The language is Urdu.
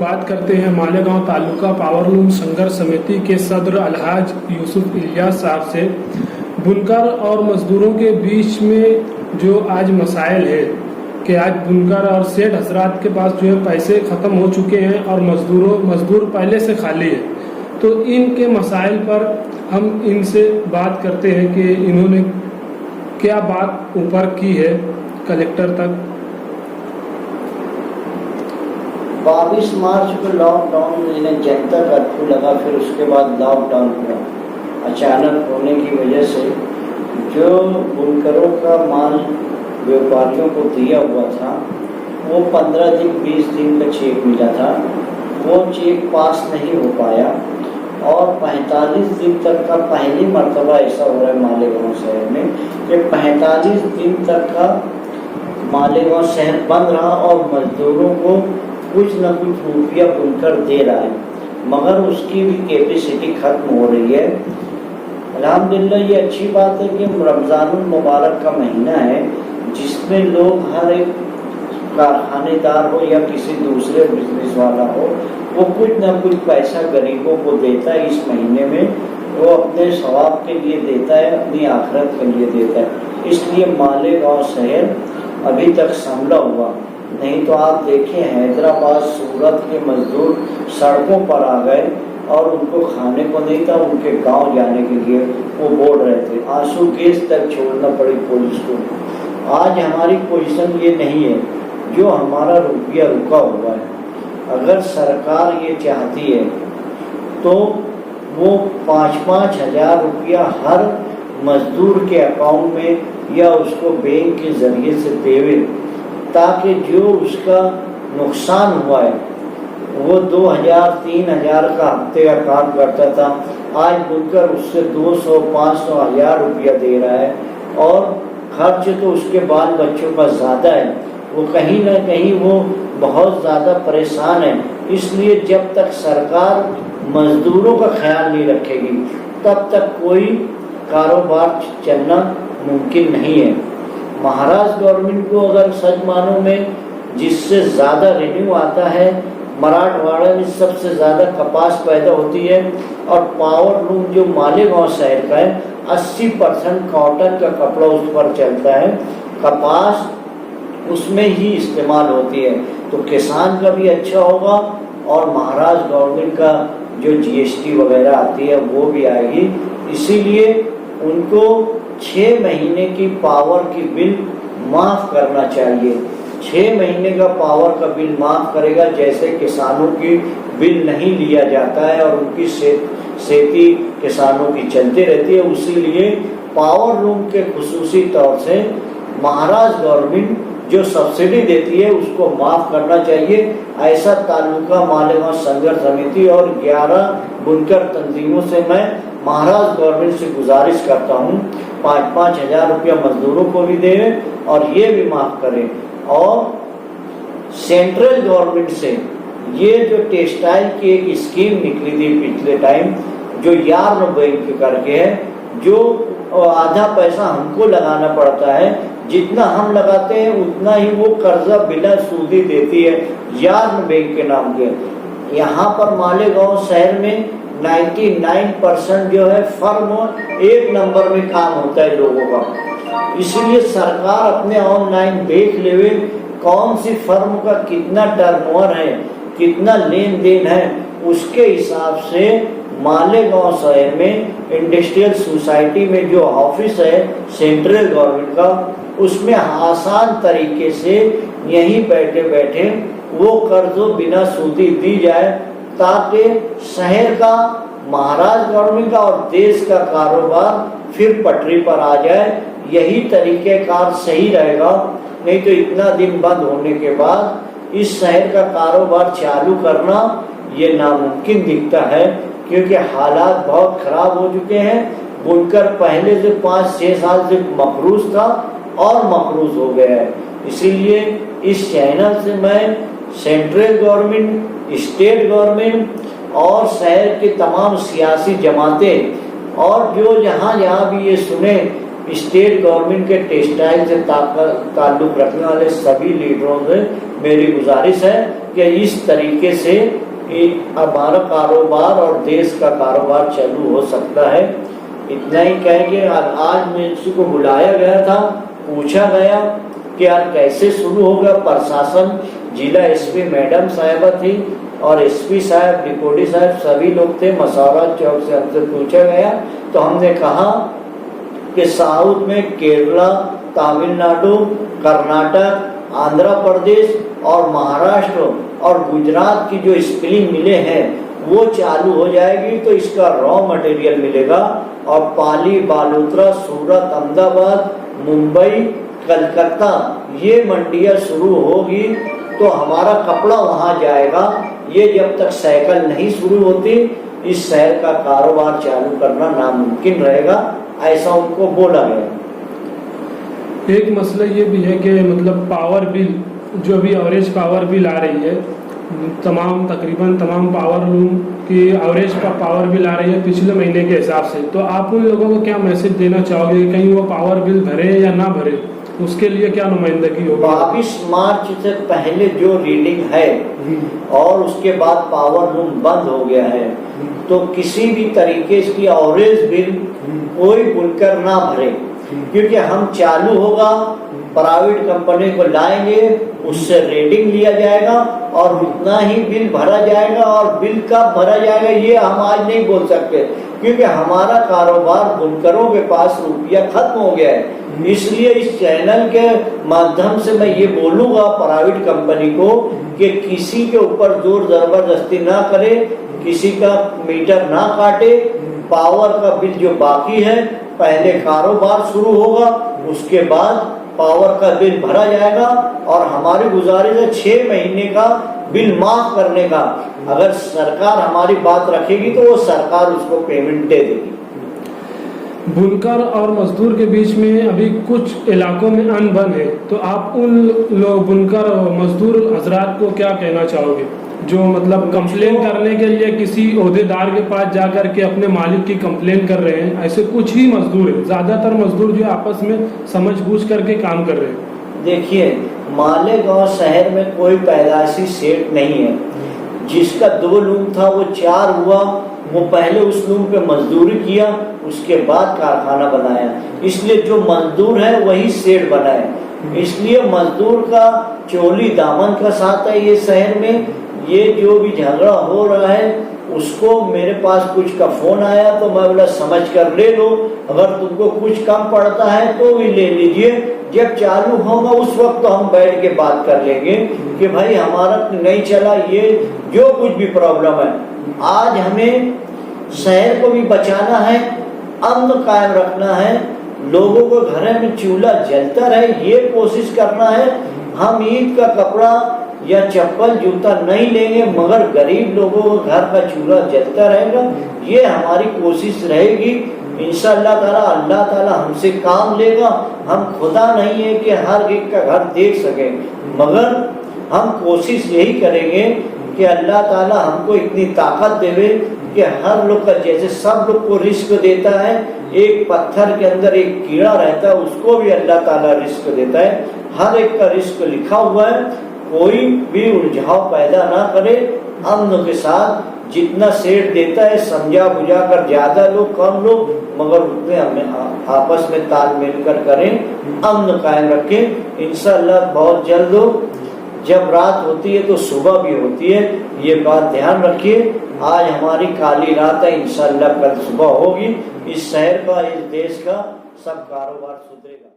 بات کرتے ہیں مالیگاؤں تعلقہ پاورلوم سنگھرش سمیتی کے صدر الحاج یوسف الیاس صاحب سے۔ بنکر اور مزدوروں کے بیچ میں جو آج مسائل ہے کہ آج بنکر اور سیٹھ حضرات کے پاس جو ہے پیسے ختم ہو چکے ہیں اور مزدور پہلے سے خالی ہے، تو ان کے مسائل پر ہم ان سے بات کرتے ہیں کہ انہوں نے کیا بات اوپر کی ہے کلکٹر تک۔ 22 مارچ کو لاک ڈاؤن انہیں جنتا کرفیو لگا، پھر اس کے بعد لاک ڈاؤن ہوا۔ اچانک ہونے کی وجہ سے جو بنکروں کا مال ویوپاریوں کو دیا ہوا تھا وہ 15 دن 20 دن کا چیک ملا تھا، وہ چیک پاس نہیں ہو پایا اور 45 دن تک کا پہلی مرتبہ ایسا ہو رہا ہے مالیگاؤں شہر میں کہ 45 دن تک کا مالیگاؤں شہر بند رہا اور مزدوروں کو کچھ نہ کچھ روپیہ بنکر دے رہا ہے، مگر اس کی بھی کیپیسٹی ختم ہو رہی ہے۔ الحمدللہ یہ اچھی بات ہے کہ رمضان المبارک کا مہینہ ہے جس میں لوگ ہر ایک کارخانے دار ہو یا کسی دوسرے بزنس والا ہو وہ کچھ نہ کچھ پیسہ غریبوں کو دیتا ہے۔ اس مہینے میں وہ اپنے ثواب کے لیے دیتا ہے، اپنی آخرت کے لیے دیتا ہے، اس لیے مالیگاؤں شہر ابھی تک سنبھلا ہوا نہیں۔ تو آپ دیکھیں حیدرآباد سورت کے مزدور سڑکوں پر آ گئے اور ان کو کھانے کو نہیں تھا، ان کے گاؤں جانے کے لیے وہ بول رہے تھے، آنسو گیس تک چھوڑنا پڑی پولیس کو۔ آج ہماری پوزیشن یہ نہیں ہے، جو ہمارا روپیہ رکا ہوا ہے اگر سرکار یہ چاہتی ہے تو وہ 5-5 ہزار روپیہ ہر مزدور کے اکاؤنٹ میں یا اس کو بینک کے ذریعے سے دے، تاکہ جو اس کا نقصان ہوا ہے وہ 2000-3000 کا ہفتے کا کام کرتا تھا، آج بنکر اس سے 200-500 روپیہ دے رہا ہے اور خرچ تو اس کے بال بچوں کا زیادہ ہے، وہ کہیں نہ کہیں وہ بہت زیادہ پریشان ہے۔ اس لیے جب تک سرکار مزدوروں کا خیال نہیں رکھے گی تب تک کوئی کاروبار چلنا ممکن نہیں ہے۔ مہاراشٹر گورنمنٹ کو اگر سچ معنوں میں جس سے زیادہ ریونیو آتا ہے، مراٹھواڑہ میں سب سے زیادہ کپاس پیدا ہوتی ہے اور پاور لوم جو مالیگاؤں شہر کا ہے 80% کاٹن کا کپڑا اس پر چلتا ہے، کپاس اس میں ہی استعمال ہوتی ہے، تو کسان کا بھی اچھا ہوگا اور مہاراشٹر گورنمنٹ کا جو GST وغیرہ آتی ہے وہ بھی آئے گی۔ اسی لیے ان کو 6 مہینے کی پاور کی بل معاف کرنا چاہیے۔ 6 مہینے کا پاور کا بل معاف کرے گا، جیسے کسانوں کی بل نہیں لیا جاتا ہے اور ان کی سیتی کسانوں کی چلتی رہتی ہے۔ اسی لیے پاور لوم کے خصوصی طور سے مہاراشٹر گورنمنٹ جو سبسڈی دیتی ہے اس کو معاف کرنا چاہیے۔ ایسا تعلقہ مالیگاؤں سنگھرش سمیتی اور 11 بنکر تنظیموں سے میں مہاراشٹر گورنمنٹ سے گزارش کرتا ہوں 5-5 ہزار روپیہ مزدوروں کو بھی دے اور یہ بھی معاف کرے۔ اور سینٹرل گورنمنٹ سے یہ جو ٹیکسٹائل کی ایک اسکیم نکلی تھی پچھلے ٹائم جو یارن بینک کر کے ہے، جو آدھا پیسہ ہم کو لگانا پڑتا ہے، جتنا ہم لگاتے ہیں اتنا ہی وہ قرضہ بلا سودی دیتی ہے، یارن بینک کے نام کے۔ یہاں پر مالیگاؤں شہر میں 99% جو ہے فرم 1 نمبر میں کام ہوتا ہے لوگوں کا، اس لیے سرکار اپنے آن لائن دیکھ لے کون سی فرم کا کتنا ٹرن اوور ہے، کتنا لین دین ہے، اس کے حساب سے مالیگاؤں شہر میں انڈسٹریل سوسائٹی میں جو آفس ہے سینٹرل گورنمنٹ کا، اس میں آسان طریقے سے یہیں بیٹھے بیٹھے وہ قرض بنا سودی دی جائے، تاکہ شہر کا، مہاراشٹر گورنمنٹ کا اور دیش کا کاروبار پھر پٹری پر آ جائے۔ یہی طریقہ کار صحیح رہے گا، نہیں تو اتنا دن بند ہونے کے بعد اس شہر کا کاروبار چالو کرنا یہ ناممکن دکھتا ہے، کیونکہ حالات بہت خراب ہو چکے ہیں۔ بنکر پہلے سے 5-6 سال سے مقروض تھا اور مقروض ہو گیا ہے۔ اسی لیے اس چینل سے میں سینٹرل گورنمنٹ، اسٹیٹ گورنمنٹ اور شہر کے تمام سیاسی جماعتیں اور جو جہاں بھی یہ سنیں اسٹیٹ گورنمنٹ کے ٹیکسٹائل سے تعلق رکھنے والے سبھی لیڈروں سے میری گزارش ہے کہ اس طریقے سے ہمارا کاروبار اور دیش کا کاروبار چالو ہو سکتا ہے۔ اتنا ہی کہیں گے، آج میں اس کو بلایا گیا تھا، پوچھا گیا کہ یار کیسے شروع ہوگا، پرشاسن ضلع ایس پی میڈم صاحبہ تھی اور ایس پی صاحب، ڈپٹی صاحب، سبھی لوگ تھے۔ مساوات چوک سے ہم سے پوچھا گیا تو ہم نے کہا کہ ساؤتھ میں کیرلا، تامل ناڈو، کرناٹک، آندھرا پردیش اور مہاراشٹر اور گجرات کی جو اسپلنگ ملیں ہیں وہ چالو ہو جائے گی تو اس کا را مٹیریل ملے گا، اور پالی، بالوترا، سورت، احمد آباد، ممبئی، کلکتہ یہ منڈیاں شروع ہوگی تو ہمارا کپڑا وہاں جائے گا۔ یہ جب تک سائیکل نہیں شروع ہوتی اس شہر کا کاروبار چالو کرنا ناممکن رہے گا، ایسا ان کو بولا گیا۔ ایک مسئلہ یہ بھی ہے کہ مطلب پاور بل جو بھی ایوریج پاور بل آ رہی ہے، تقریباً تمام پاور لوم کی ایوریج پاور بل آ رہی ہے پچھلے مہینے کے حساب سے، تو آپ ان لوگوں کو کیا میسج دینا چاہو گے؟ کہیں وہ پاور بل بھرے یا نہ بھرے، اس کے لیے کیا نمائندگی ہوگی؟ 22 مارچ سے پہلے جو ریڈنگ ہے اور اس کے بعد پاور لوم بند ہو گیا ہے تو کسی بھی طریقے کی ایوریج بل کوئی بنکر نہ بھرے، کیونکہ ہم چالو ہوگا، پرائیویٹ کمپنی کو لائیں گے، اس سے ریڈنگ لیا جائے گا اور اتنا ہی بل بھرا جائے گا، اور بل کب بھرا جائے گا یہ ہم آج نہیں بول سکتے کیونکہ ہمارا کاروبار بنکروں کے پاس روپیہ ختم ہو گیا ہے۔ اس لیے اس چینل کے مادھیم سے میں یہ بولوں گا پرائیویٹ کمپنی کو کہ کسی کے اوپر زور زبردستی نہ کرے، کسی کا میٹر نہ کاٹے، پاور کا بل جو باقی ہے پہلے کاروبار شروع ہوگا، اس کے بعد پاور کا بل بھرا جائے گا، اور ہماری گزارش ہے 6 مہینے کا بل معاف کرنے کا۔ اگر سرکار ہماری بات رکھے گی تو وہ سرکار اس کو پیمنٹ دے دے گی۔ بنکر اور مزدور کے بیچ میں ابھی کچھ علاقوں میں ان بن ہے، تو آپ ان لوگ بنکر اور مزدور حضرات کو کیا کہنا چاہو گے جو مطلب کمپلین کرنے کے لیے کسی عہدے دار کے پاس جا کر کے اپنے مالک کی کمپلین کر رہے ہیں؟ ایسے کچھ ہی مزدور ہیں، زیادہ تر مزدور جو آپس میں سمجھ بوجھ کر کے کام کر رہے ہیں۔ دیکھیے، مالیگاؤں شہر میں کوئی پیدائشی سیٹ نہیں ہے، جس کا 2 لوم تھا وہ 4 ہوا، وہ پہلے اس لوم پہ مزدوری کیا، اس کے بعد کارخانہ بنایا، اس لیے جو مزدور ہے وہی سیٹ بنائے۔ اس لیے مزدور کا چولی دامن کا ساتھ ہے یہ شہر میں۔ یہ جو بھی جھگڑا ہو رہا ہے اس کو میرے پاس کچھ کا فون آیا تو میں بولا سمجھ کر لے لو، اگر تم کو کچھ کم پڑتا ہے تو بھی لے لیجئے، جب چالو ہوگا اس وقت تو ہم بیٹھ کے بات کر لیں گے کہ بھائی ہمارا نہیں چلا، یہ جو کچھ بھی پرابلم ہے۔ آج ہمیں شہر کو بھی بچانا ہے، امن قائم رکھنا ہے، لوگوں کو گھر میں چولہا جلتا رہے یہ کوشش کرنا ہے۔ ہم عید کا کپڑا یا چپل جوتا نہیں لیں گے مگر غریب لوگوں کو گھر کا چولہا جلتا رہے گا، یہ ہماری کوشش رہے گی۔ انشاءاللہ تعالی اللہ تعالی ہم سے کام لے گا۔ ہم خدا نہیں ہے کہ ہر ایک کا گھر دیکھ سکیں، مگر ہم کوشش یہی کریں گے کہ اللہ تعالی ہم کو اتنی طاقت دے کہ ہر لوگ کا، جیسے سب لوگ کو رزق دیتا ہے، ایک پتھر کے اندر ایک کیڑا رہتا ہے اس کو بھی اللہ تعالی رزق دیتا ہے، ہر ایک کا رزق لکھا ہوا ہے۔ کوئی بھی الجھاؤ پیدا نہ کرے، امن کے ساتھ جتنا سیٹ دیتا ہے سمجھا بجھا کر، زیادہ لوگ کم لوگ مگر اتنے ہمیں آپس میں تال مل کر کریں، امن قائم رکھیں۔ انشاءاللہ بہت جلد ہو، جب رات ہوتی ہے تو صبح بھی ہوتی ہے، یہ بات دھیان رکھیے۔ آج ہماری کالی رات ہے، انشاءاللہ کل صبح ہوگی، اس شہر کا، اس دیش کا سب کاروبار سدھرے گا۔